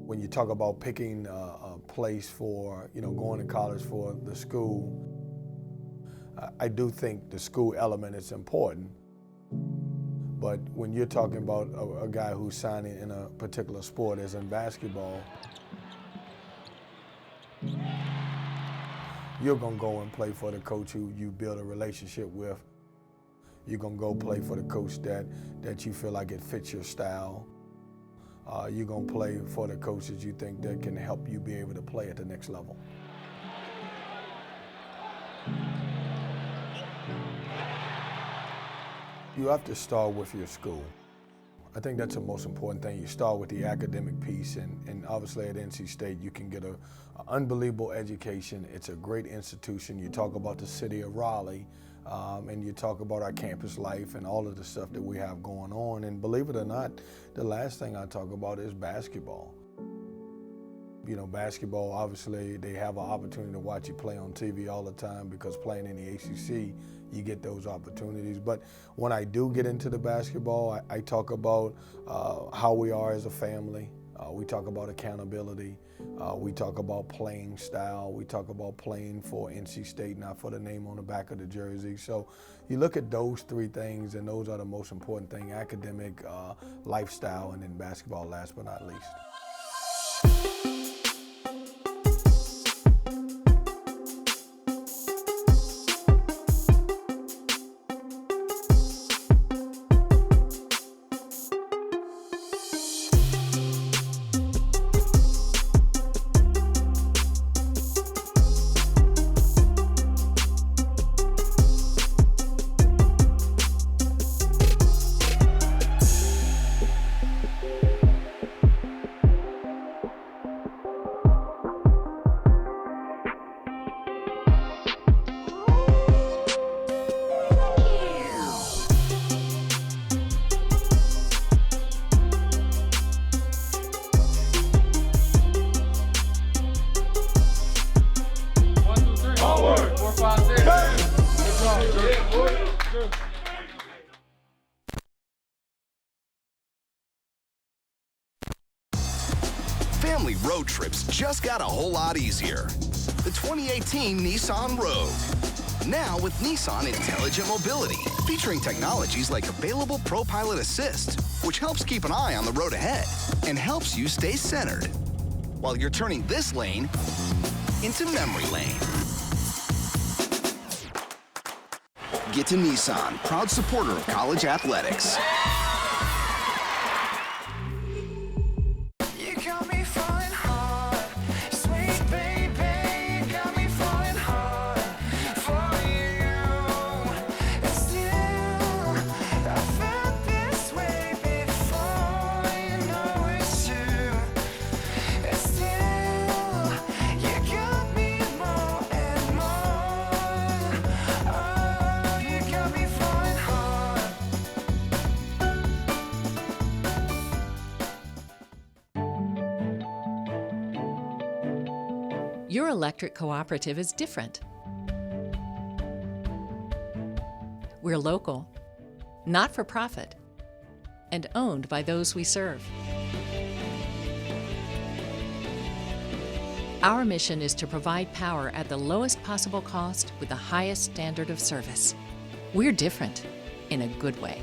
When you talk about picking a place for, going to college for the school, I do think the school element is important. But when you're talking about a guy who's signing in a particular sport, as in basketball, you're gonna go and play for the coach who you build a relationship with. You're gonna go play for the coach that you feel like it fits your style. You're gonna play for the coaches you think that can help you be able to play at the next level. You have to start with your school. I think that's the most important thing. You start with the academic piece, and obviously at NC State you can get an unbelievable education. It's a great institution. You talk about the city of Raleigh, and you talk about our campus life and all of the stuff that we have going on. And believe it or not, the last thing I talk about is basketball. Basketball, obviously, they have an opportunity to watch you play on TV all the time because playing in the ACC, you get those opportunities. But when I do get into the basketball, I talk about how we are as a family. We talk about accountability. We talk about playing style. We talk about playing for NC State, not for the name on the back of the jersey. So you look at those three things, and those are the most important thing: academic, lifestyle, and then basketball last but not least. Family road trips just got a whole lot easier. The 2018 Nissan Rogue. Now with Nissan Intelligent Mobility, featuring technologies like available ProPilot Assist, which helps keep an eye on the road ahead and helps you stay centered while you're turning this lane into memory lane. Get to Nissan, proud supporter of college athletics. Your electric cooperative is different. We're local, not for profit, and owned by those we serve. Our mission is to provide power at the lowest possible cost with the highest standard of service. We're different in a good way.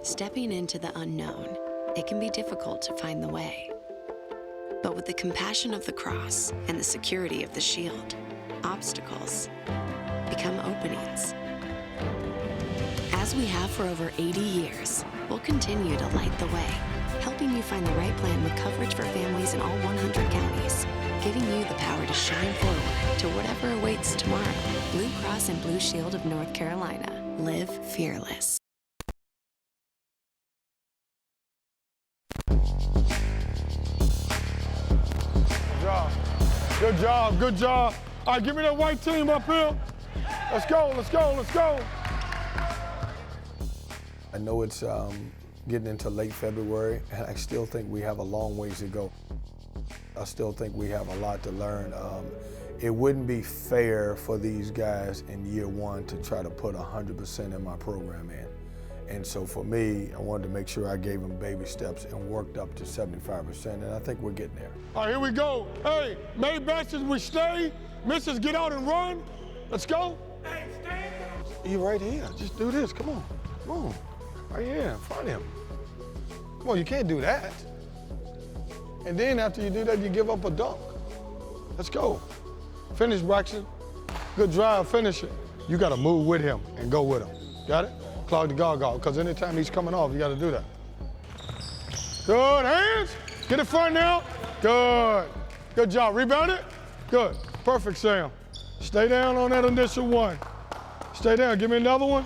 Stepping into the unknown, it can be difficult to find the way. But with the compassion of the cross and the security of the shield, obstacles become openings. As we have for over 80 years, we'll continue to light the way, helping you find the right plan with coverage for families in all 100 counties, giving you the power to shine forward to whatever awaits tomorrow. Blue Cross and Blue Shield of North Carolina. Live fearless. Good job, good job. All right, give me that white team up here. Let's go, let's go, let's go. I know it's getting into late February, and I still think we have a long ways to go. I still think we have a lot to learn. It wouldn't be fair for these guys in year one to try to put 100% in my program in. And so for me, I wanted to make sure I gave him baby steps and worked up to 75%, and I think we're getting there. All right, here we go. Hey, made bashes, we stay. Misses, get out and run. Let's go. Hey, stay. You're right here. Just do this. Come on. Come on. Right here. Find him. Come on, you can't do that. And then after you do that, you give up a dunk. Let's go. Finish, Braxton. Good drive, finish it. You got to move with him and go with him. Got it? Clog the goggle, because anytime he's coming off, you got to do that. Good, hands. Get in front now. Good. Good job. Rebound it. Good. Perfect, Sam. Stay down on that initial one. Stay down. Give me another one.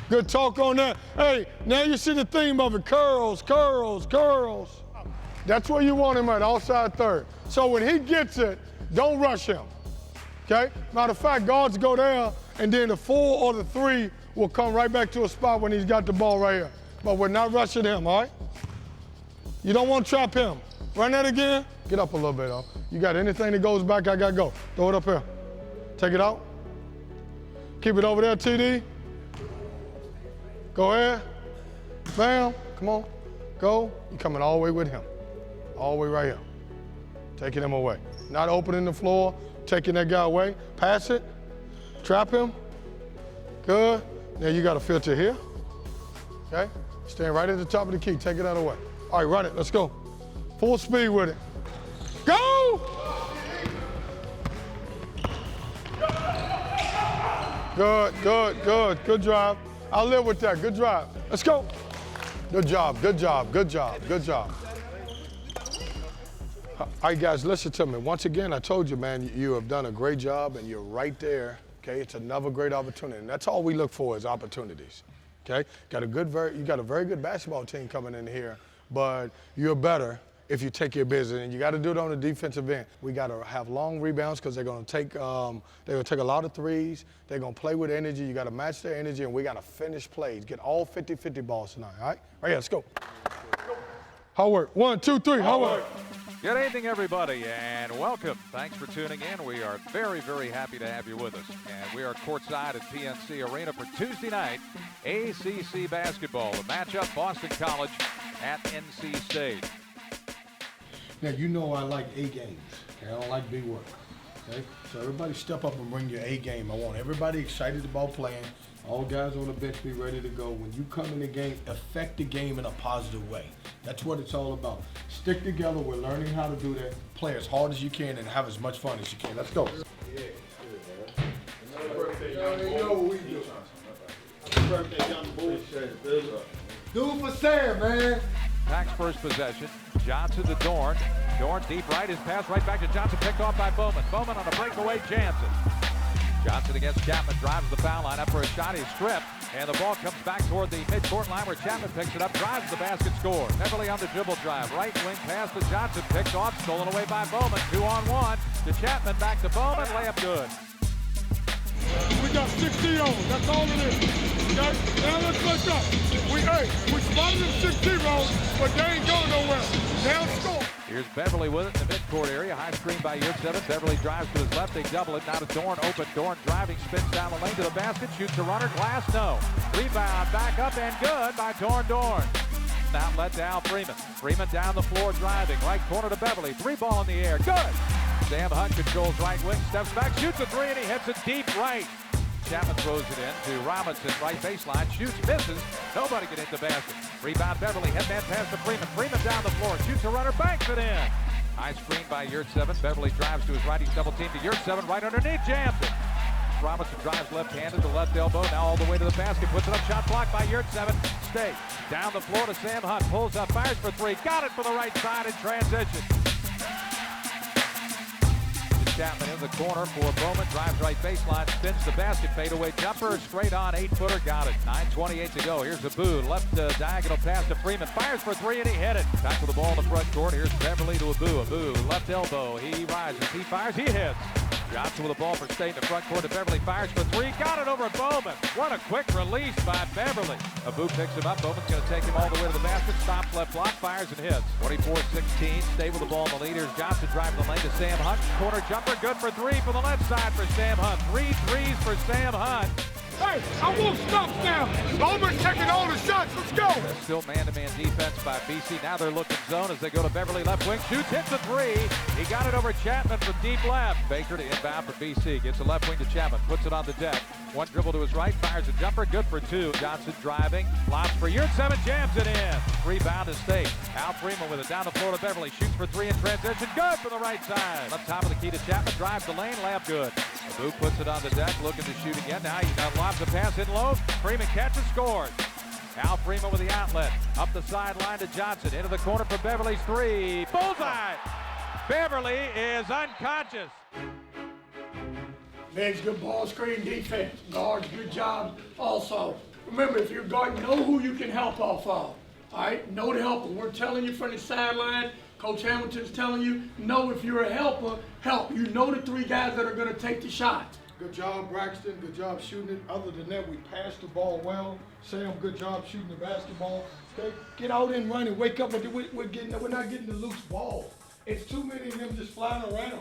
Good talk on that. Hey, now you see the theme of it. Curls, curls, curls. That's where you want him at, outside third. So when he gets it, don't rush him. Okay? Matter of fact, guards go down, and then the 4 or the 3 will come right back to a spot when he's got the ball right here. But we're not rushing him, all right? You don't want to trap him. Run that again. Get up a little bit, though. You got anything that goes back, I got to go. Throw it up here. Take it out. Keep it over there, TD. Go ahead. Bam. Come on. Go. You're coming all the way with him. All the way right here. Taking him away. Not opening the floor, taking that guy away. Pass it. Trap him. Good. Now you got to filter here. Okay? Stand right at the top of the key. Take it out of the way. All right, run it. Let's go. Full speed with it. Go! Good, good, good. Good drive. I'll live with that. Good drive. Let's go. Good job, good job, good job, good job. All right, guys, listen to me. Once again, I told you, man, you have done a great job, and you're right there. Okay, it's another great opportunity, and that's all we look for is opportunities. Okay, you got a very good basketball team coming in here, but you're better if you take your business, and you got to do it on the defensive end. We got to have long rebounds because they're going to take a lot of threes. They're going to play with energy. You got to match their energy, and we got to finish plays. Get all 50-50 balls tonight. All right, right here, let's go. Hard work. 1, 2, 3. Hard work. Good evening, everybody, and welcome. Thanks for tuning in. We are very, very happy to have you with us. And we are courtside at PNC Arena for Tuesday night ACC basketball. The matchup, Boston College at NC State. Now, you know I like A games. Okay? I don't like B work. Okay? So everybody step up and bring your A game. I want everybody excited about playing. All guys on the bench be ready to go. When you come in the game, affect the game in a positive way. That's what it's all about. Stick together. We're learning how to do that. Play as hard as you can and have as much fun as you can. Let's go. Yeah, you know what we do. Birthday, young boy. Do it for Sam, man. Pack's first possession. Johnson to Dorn. Dorn deep right. His pass right back to Johnson. Picked off by Bowman. Bowman on a breakaway. Jansen. Johnson against Chapman, drives the foul line up for a shot. He's stripped, and the ball comes back toward the midcourt line where Chapman picks it up, drives the basket, scores. Beverly on the dribble drive, right wing pass to Johnson, picked off, stolen away by Bowman. 2-on-1 to Chapman, back to Bowman, layup good. We got 16 on, that's all it is. Okay? Now let's look up. We spotted them 6-0, but they ain't going nowhere. They'll score. Here's Beverly with it in the midcourt area. High screen by Yurtseven. Beverly drives to his left. They double it. Now to Dorn. Open. Dorn driving. Spins down the lane to the basket. Shoots a runner. Glass. No. Rebound. Back up and good by Dorn. Now let down Freeman. Freeman down the floor driving. Right corner to Beverly. 3 ball in the air. Good. Sam Hunt controls right wing. Steps back. Shoots a 3 and he hits it deep right. Chapman throws it in to Robinson, right baseline, shoots, misses, nobody can hit the basket. Rebound Beverly, headman pass to Freeman. Freeman down the floor, shoots a runner, banks it in. High screen by Yurtseven. Beverly drives to his right, he's double teamed to Yurtseven, right underneath, jams it. Robinson drives left-handed to left elbow, now all the way to the basket, puts it up, shot blocked by Yurtseven. State, down the floor to Sam Hunt, pulls up, fires for 3, got it for the right side in transition. Chapman in the corner for Bowman, drives right baseline, spins the basket, fadeaway jumper, straight on, 8-footer, got it. 9:28 to go. Here's Abu, left diagonal pass to Freeman, fires for 3 and he hit it. Back with the ball in the front court. Here's Beverly to Abu. Abu, left elbow, he rises, he fires, he hits. Johnson with the ball for State in the front court to Beverly, fires for 3, got it over Bowman. What a quick release by Beverly. Abu picks him up, Bowman's going to take him all the way to the basket, stops left block, fires and hits. 24-16, State with the ball in the lead. Here's Johnson driving the lane to Sam Hunt, corner jumper, good for 3 from the left side for Sam Hunt. 3 threes for Sam Hunt. Hey, I want stops now. Auburn's taking all the shots. Let's go. Still man-to-man defense by BC. Now they're looking zone as they go to Beverly left wing. Shoots, hits a three. He got it over Chapman from deep left. Baker to inbound for BC. Gets the left wing to Chapman. Puts it on the deck. One dribble to his right. Fires a jumper. Good for two. Johnson driving. Lobs for Yurt7. Jams it in. Rebound to State. Al Freeman with it down the floor to Beverly. Shoots for three in transition. Good from the right side. Left top of the key to Chapman. Drives the lane. Layup good. Abu puts it on the deck. Looking to shoot again. Now he lobs a pass in low. Freeman catches, scores. Al Freeman with the outlet. Up the sideline to Johnson. Into the corner for Beverly's three. Bullseye! Beverly is unconscious. Legs, good ball screen defense. Guards, good job also. Remember, if you're guarding, know who you can help off of. All right? Know the helper. We're telling you from the sideline. Coach Hamilton's telling you, know if you're a helper, help. You know the three guys that are going to take the shots. Good job, Braxton. Good job shooting it. Other than that, we passed the ball well. Sam, good job shooting the basketball. Okay, get out and run and wake up. We're not getting the loose ball. It's too many of them just flying around.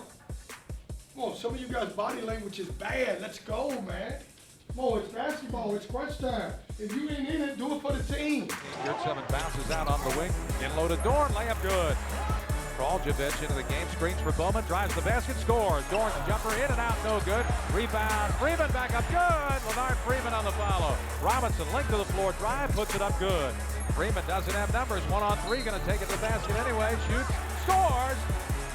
Come on, some of you guys' body language is bad. Let's go, man. Come on, it's basketball. It's crunch time. If you ain't in it, do it for the team. Yurt7 bounces out on the wing. In low to Dorn. Layup good. Kraljevic into the game, screens for Bowman, drives the basket, scores. Dorn's jumper in and out, no good. Rebound, Freeman back up, good. Leonard Freeman on the follow. Robinson linked to the floor, drive, puts it up good. Freeman doesn't have numbers, 1-on-3, gonna take it to the basket anyway. Shoots, scores,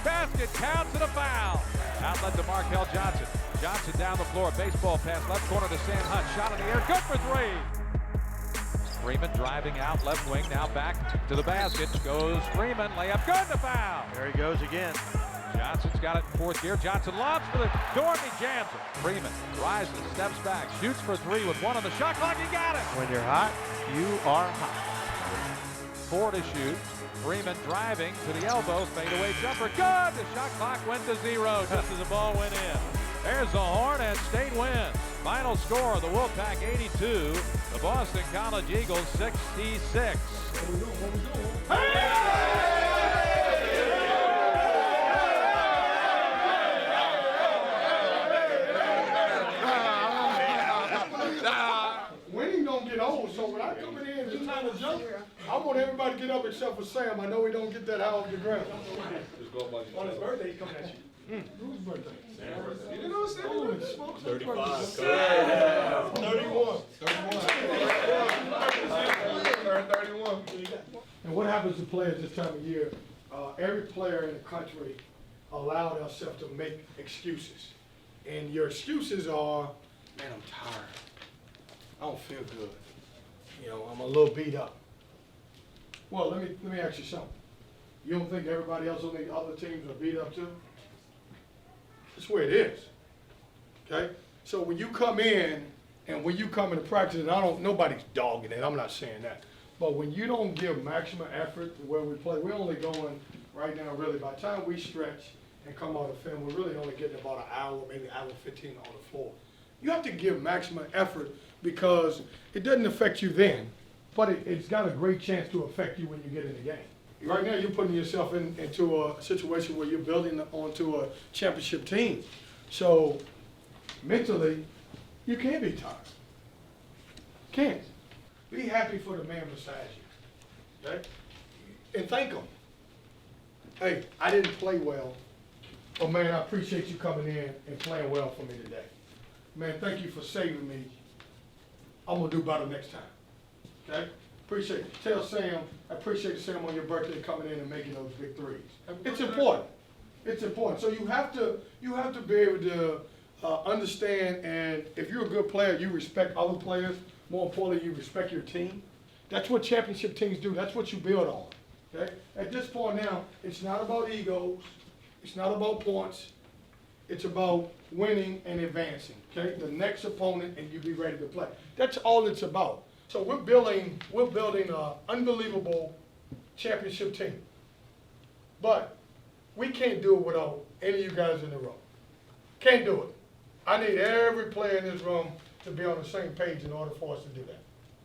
basket counts and a foul. Outlet to Markel Johnson. Johnson down the floor, baseball pass, left corner to Sam Hunt. Shot in the air, good for three. Freeman driving out left wing, now back to the basket. Goes Freeman, layup good, the foul. There he goes again. Johnson's got it in fourth gear. Johnson lobs for the Dorn, he jams it. Freeman rises, steps back, shoots for three with one on the shot clock, he got it. When you're hot, you are hot. 4 to shoot. Freeman driving to the elbow, fadeaway jumper, good. The shot clock went to 0 just as the ball went in. There's the horn and State wins. Final score, the Wolfpack 82, the Boston College Eagles 66. Winning don't get old, so when I come in here and it's time to jump, I want everybody to get up except for Sam. I know we don't get that high off the ground. On his birthday, he's coming at you. Whose birthday? You know what I'm saying? 35. 31. And what happens to players this time of year? Every player in the country allow themselves to make excuses. And your excuses are, man, I'm tired. I don't feel good. You know, I'm a little beat up. Well, let me ask you something. You don't think everybody else on the other teams are beat up too? That's where it is. Okay? So when you come in and when you come into practice, and nobody's dogging it, I'm not saying that. But when you don't give maximum effort to where we play, we're only going right now, really, by the time we stretch and come out of film, we're really only getting about an hour, maybe an hour 15 on the floor. You have to give maximum effort because it doesn't affect you then, but it's got a great chance to affect you when you get in the game. Right now, you're putting yourself into a situation where you're building onto a championship team. So mentally, you can't be tired. Can't. Be happy for the man beside you, okay? And thank him. Hey, I didn't play well, but man, I appreciate you coming in and playing well for me today. Man, thank you for saving me. I'm gonna do better next time, okay? Appreciate it. Tell Sam, I appreciate Sam on your birthday coming in and making those big threes. It's important. It's important. So you have to be able to understand, and if you're a good player, you respect other players. More importantly, you respect your team. That's what championship teams do. That's what you build on. Okay? At this point now, it's not about egos. It's not about points. It's about winning and advancing. Okay? The next opponent, and you be ready to play. That's all it's about. So we're building an unbelievable championship team. But we can't do it without any of you guys in the room. Can't do it. I need every player in this room to be on the same page in order for us to do that.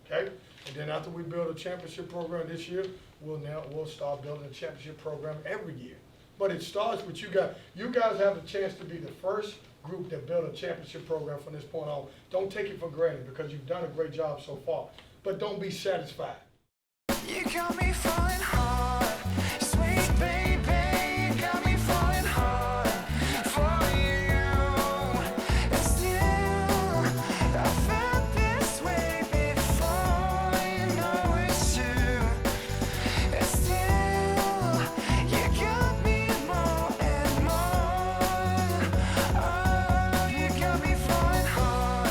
Okay? And then after we build a championship program this year, we'll start building a championship program every year. But it starts with you guys. You guys have the chance to be the first group that built a championship program from this point on. Don't take it for granted because you've done a great job so far, but don't be satisfied. You got me falling hard, sweet baby, you got me falling hard for you. And still, I felt this way before, you know it's true. And still, you got me more and more. Oh, you got me falling hard.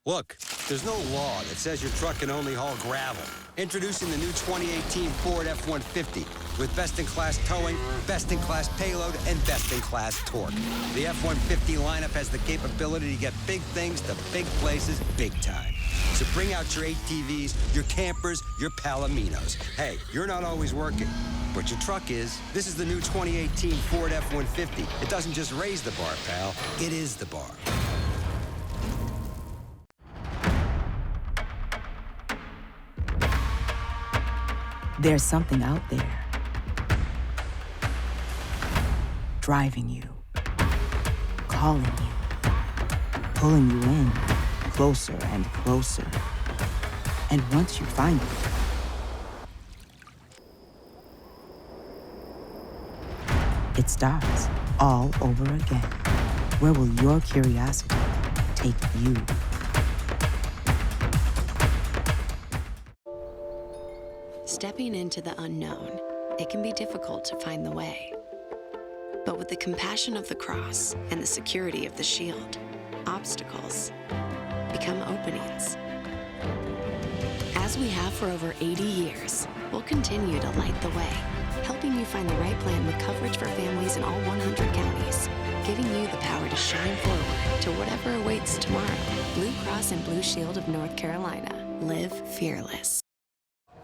Look, there's no law that says your truck can only haul gravel. Introducing the new 2018 Ford F-150 with best-in-class towing, best-in-class payload, and best-in-class torque. The F-150 lineup has the capability to get big things to big places big time. So bring out your ATVs, your campers, your Palominos. Hey, you're not always working, but your truck is. This is the new 2018 Ford F-150. It doesn't just raise the bar, pal. It is the bar. There's something out there driving you, calling you, pulling you in closer and closer. And once you find it, it starts all over again. Where will your curiosity take you? Stepping into the unknown, it can be difficult to find the way. But with the compassion of the cross and the security of the shield, obstacles become openings. As we have for over 80 years, we'll continue to light the way, helping you find the right plan with coverage for families in all 100 counties, giving you the power to shine forward to whatever awaits tomorrow. Blue Cross and Blue Shield of North Carolina. Live fearless.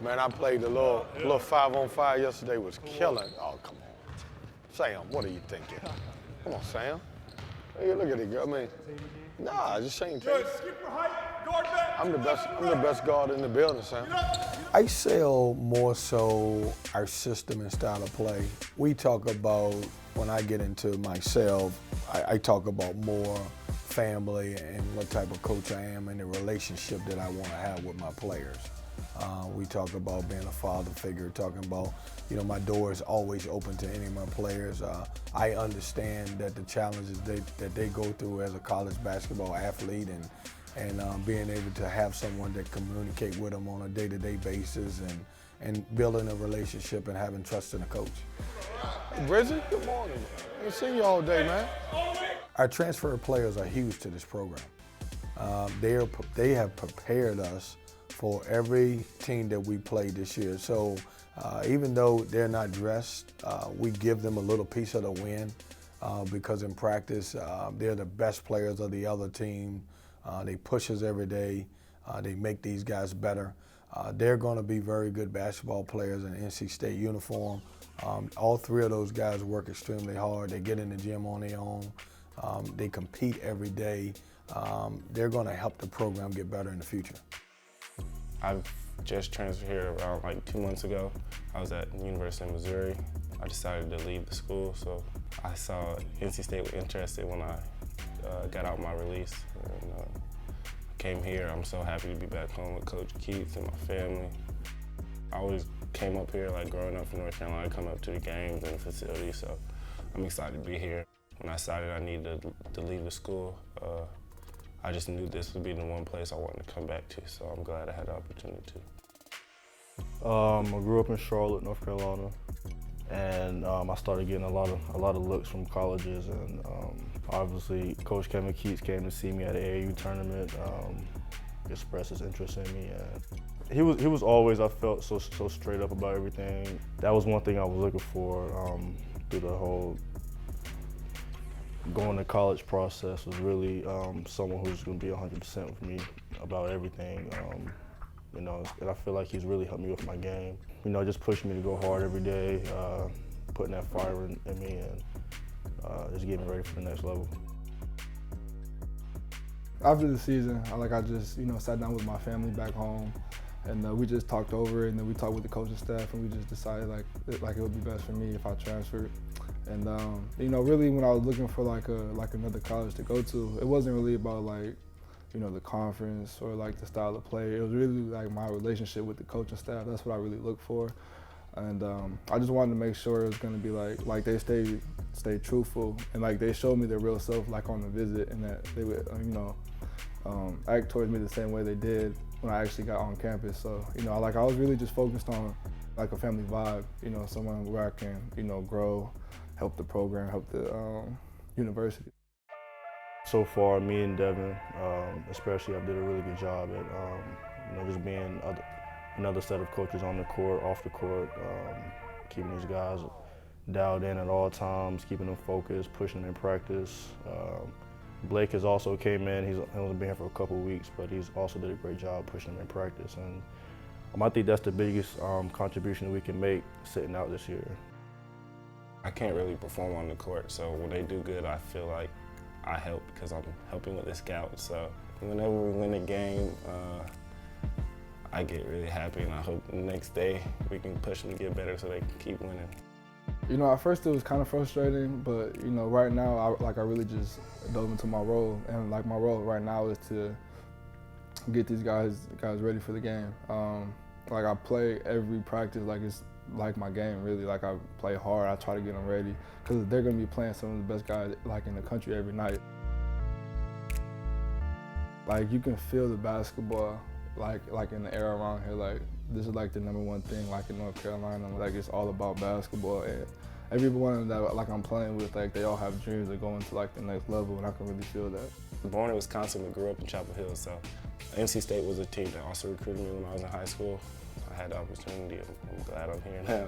Man, I played a little 5-on-5 yesterday, was killing. Oh, come on. Sam, what are you thinking? Come on, Sam. Hey, look at it, girl. I mean, nah, just saying. I'm the best guard in the building, Sam. I sell more so our system and style of play. We talk about, when I get into myself, I talk about more family and what type of coach I am and the relationship that I want to have with my players. We talk about being a father figure, talking about, my door is always open to any of my players. I understand that the challenges that they go through as a college basketball athlete and being able to have someone that communicate with them on a day-to-day basis and building a relationship and having trust in a coach. Hey, Brizzy, good morning. I ain't seen you all day, man. Our transfer players are huge to this program. They have prepared us for every team that we play this year. So even though they're not dressed, we give them a little piece of the win because in practice, they're the best players of the other team. They push us every day. They make these guys better. They're going to be very good basketball players in NC State uniform. All three of those guys work extremely hard. They get in the gym on their own. They compete every day. They're going to help the program get better in the future. I've just transferred here around like 2 months ago. I was at the University of Missouri. I decided to leave the school, so I saw NC State was interested when I got out my release. And, came here. I'm so happy to be back home with Coach Keith and my family. I always came up here, like growing up in North Carolina, come up to the games and the facilities, so I'm excited to be here. When I decided I needed to leave the school, I just knew this would be the one place I wanted to come back to, so I'm glad I had the opportunity to. I grew up in Charlotte, North Carolina, and I started getting a lot of looks from colleges, and obviously Coach Kevin Keats came to see me at the AAU tournament, expressed his interest in me, and he was always, I felt, so straight up about everything. That was one thing I was looking for through the whole going to college process, was really someone who's going to be 100% with me about everything. And I feel like he's really helped me with my game. Just pushing me to go hard every day, putting that fire in me, and just getting me ready for the next level. After the season, I just sat down with my family back home, And we just talked over it, and then we talked with the coaching staff, and we just decided like it would be best for me if I transferred. And you know, really when I was looking for like another college to go to, it wasn't really about like, you know, the conference or like the style of play. It was really like my relationship with the coaching staff. That's what I really looked for. And I just wanted to make sure it was gonna be like they stayed truthful, and like they showed me their real self like on the visit, and that they would you know act towards me the same way they did when I actually got on campus. So you know, like I was really just focused on like a family vibe, you know, someone where I can, you know, grow, help the program, help the university. So far, me and Devon, especially, I did a really good job at you know, just being another set of coaches on the court, off the court, keeping these guys dialed in at all times, keeping them focused, pushing them in practice. Blake has also came in. He's only been here for a couple of weeks, but he's also did a great job pushing them in practice. And I think that's the biggest contribution we can make sitting out this year. I can't really perform on the court, so when they do good, I feel like I help because I'm helping with the scouts. So whenever we win a game, I get really happy, and I hope the next day we can push them to get better so they can keep winning. You know, at first it was kind of frustrating, but you know, right now I really just dove into my role, and like my role right now is to get these guys ready for the game. Like I play every practice like it's like my game, really. Like I play hard, I try to get them ready, because they're gonna be playing some of the best guys like in the country every night. Like you can feel the basketball like in the air around here. Like this is like the '1 thing like in North Carolina. Like it's all about basketball, and everyone that like I'm playing with, like they all have dreams of going to like the next level, and I can really feel that. Born in Wisconsin, but grew up in Chapel Hill, so NC State was a team that also recruited me when I was in high school. I had the opportunity. I'm glad I'm here now.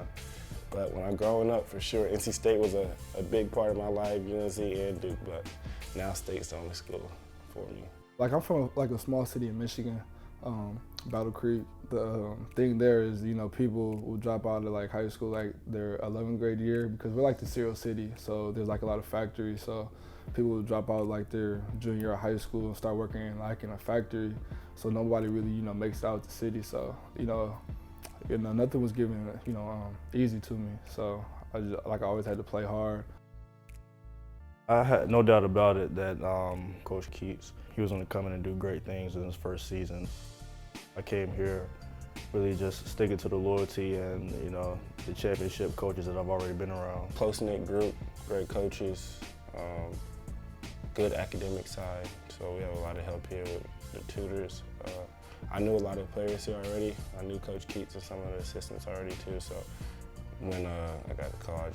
But when I'm growing up, for sure, NC State was a big part of my life, UNC and Duke, but now State's the only school for me. Like I'm from like a small city in Michigan, Battle Creek. The thing there is, you know, people will drop out of like high school like their 11th grade year, because we're like the cereal city, so there's like a lot of factories. So people will drop out like their junior year of high school and start working like in a factory. So nobody really, you know, makes it out the city. So you know, nothing was given, you know, easy to me. So I always had to play hard. I had no doubt about it that Coach Keats, he was going to come in and do great things in his first season. I came here really just sticking to the loyalty and, you know, the championship coaches that I've already been around. Close-knit group, great coaches, good academic side. So we have a lot of help here with the tutors. I knew a lot of players here already. I knew Coach Keats and some of the assistants already too. So when I got the call, I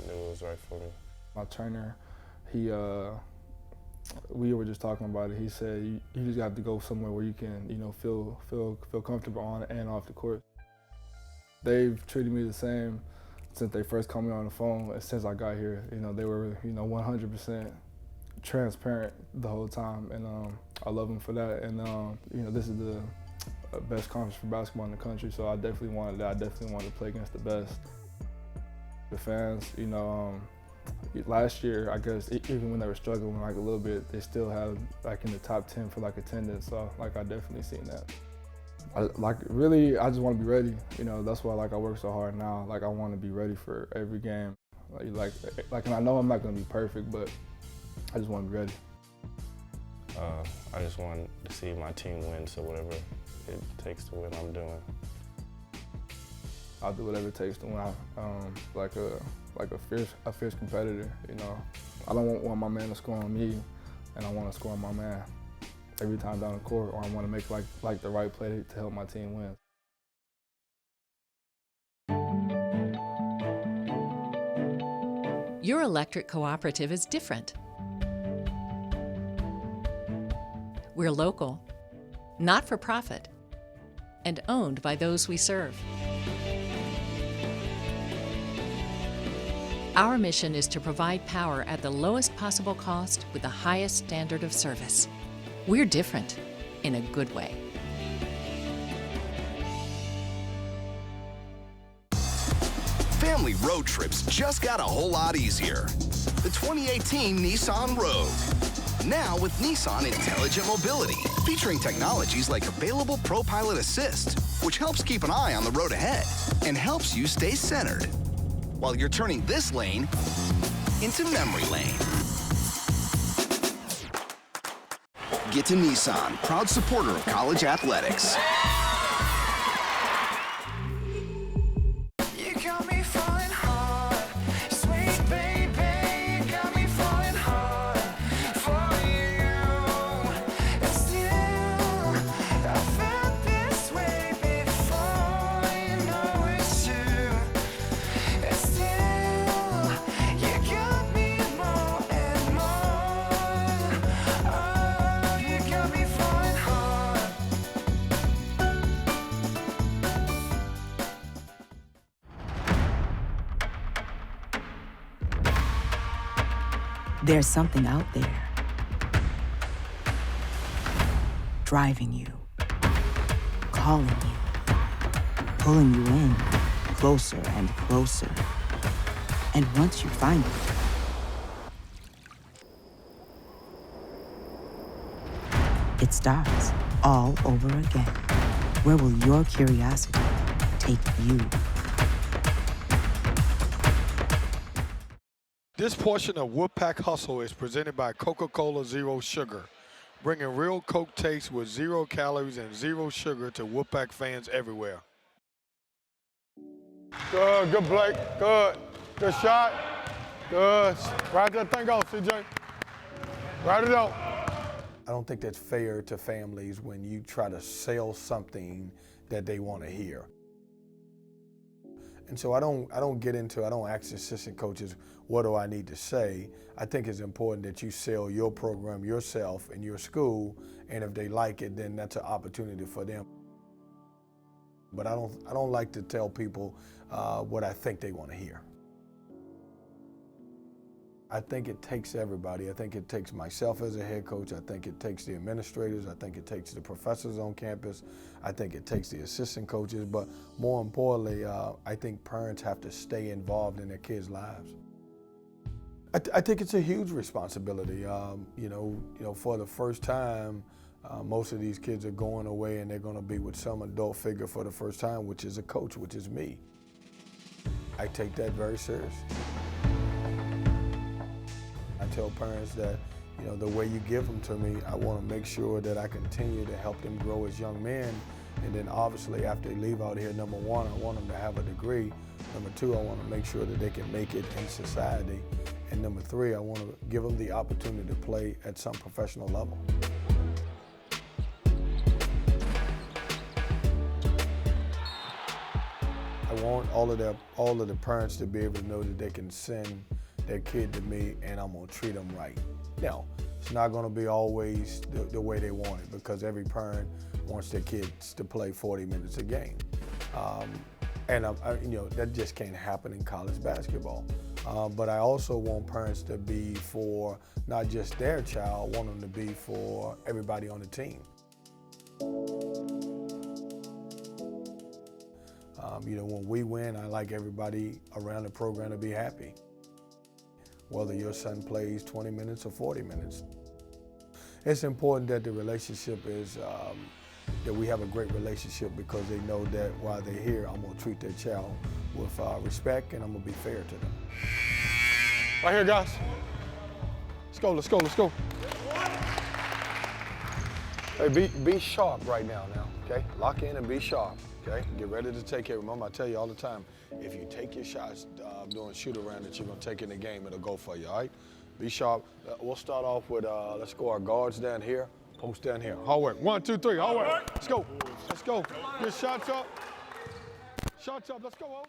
knew it was right for me. My trainer, we were just talking about it. He said you just have to go somewhere where you can, you know, feel comfortable on and off the court. They've treated me the same since they first called me on the phone. Since I got here, you know, they were, you know, 100% transparent the whole time, and I love them for that. And you know, this is the best conference for basketball in the country, so I definitely wanted that. I definitely wanted to play against the best. The fans, you know, last year, I guess, even when they were struggling like a little bit, they still had like in the top 10 for like attendance. So like I definitely seen that. I just want to be ready. You know, that's why like I work so hard now. Like I want to be ready for every game. Like, and I know I'm not gonna be perfect, but I just want to be ready. I just want to see my team win. So whatever it takes to win, I'm doing. I'll do whatever it takes to win. Like a fierce competitor. You know, I don't want my man to score on me, and I want to score on my man every time down the court, or I want to make like the right play to help my team win. Your electric cooperative is different. We're local, not for profit, and owned by those we serve. Our mission is to provide power at the lowest possible cost with the highest standard of service. We're different in a good way. Family road trips just got a whole lot easier. The 2018 Nissan Rogue. Now with Nissan Intelligent Mobility, featuring technologies like available ProPilot Assist, which helps keep an eye on the road ahead and helps you stay centered while you're turning this lane into memory lane. Get to Nissan, proud supporter of college athletics. You got me falling hard, sweet baby, got me falling hard for you. And still, I felt this way before, you know it's true. And still, you got me more and more. Oh, you got me falling hard. There's something out there driving you, calling you, pulling you in closer and closer. And once you find it, it starts all over again. Where will your curiosity take you? This portion of Wolfpack Hustle is presented by Coca-Cola Zero Sugar, bringing real Coke taste with 0 calories and 0 sugar to Wolfpack fans everywhere. Good, Blake. Good. Good shot. Good. Ride that thing off, CJ. Ride it out. I don't think that's fair to families when you try to sell something that they want to hear. And so I don't ask assistant coaches, what do I need to say? I think it's important that you sell your program yourself in your school, and if they like it, then that's an opportunity for them. But I don't like to tell people what I think they want to hear. I think it takes everybody. I think it takes myself as a head coach. I think it takes the administrators. I think it takes the professors on campus. I think it takes the assistant coaches. But more importantly, I think parents have to stay involved in their kids' lives. I think it's a huge responsibility. For the first time, most of these kids are going away and they're going to be with some adult figure for the first time, which is a coach, which is me. I take that very serious. I tell parents that, the way you give them to me, I want to make sure that I continue to help them grow as young men. And then obviously after they leave out here, number one, I want them to have a degree. Number two, I want to make sure that they can make it in society. And number three, I want to give them the opportunity to play at some professional level. I want all of the parents to be able to know that they can send their kid to me and I'm gonna treat them right. Now, it's not gonna be always the way they want it, because every parent wants their kids to play 40 minutes a game. That just can't happen in college basketball. But I also want parents to be for not just their child, I want them to be for everybody on the team. When we win, I like everybody around the program to be happy. Whether your son plays 20 minutes or 40 minutes. It's important that the relationship is, that we have a great relationship, because they know that while they're here, I'm gonna treat their child with respect and I'm gonna be fair to them. Right here, guys. Let's go, let's go, let's go. Hey, be sharp right now, okay? Lock in and be sharp, okay? Get ready to take care. Remember, I tell you all the time, if you take your shots doing shoot around that you're gonna take in the game, it'll go for you, all right? Be sharp. We'll start off with, let's go our guards down here, post down here. Hard work, 1, 2, 3, hard work. Let's go, let's go. Get shots up. Shots up, let's go,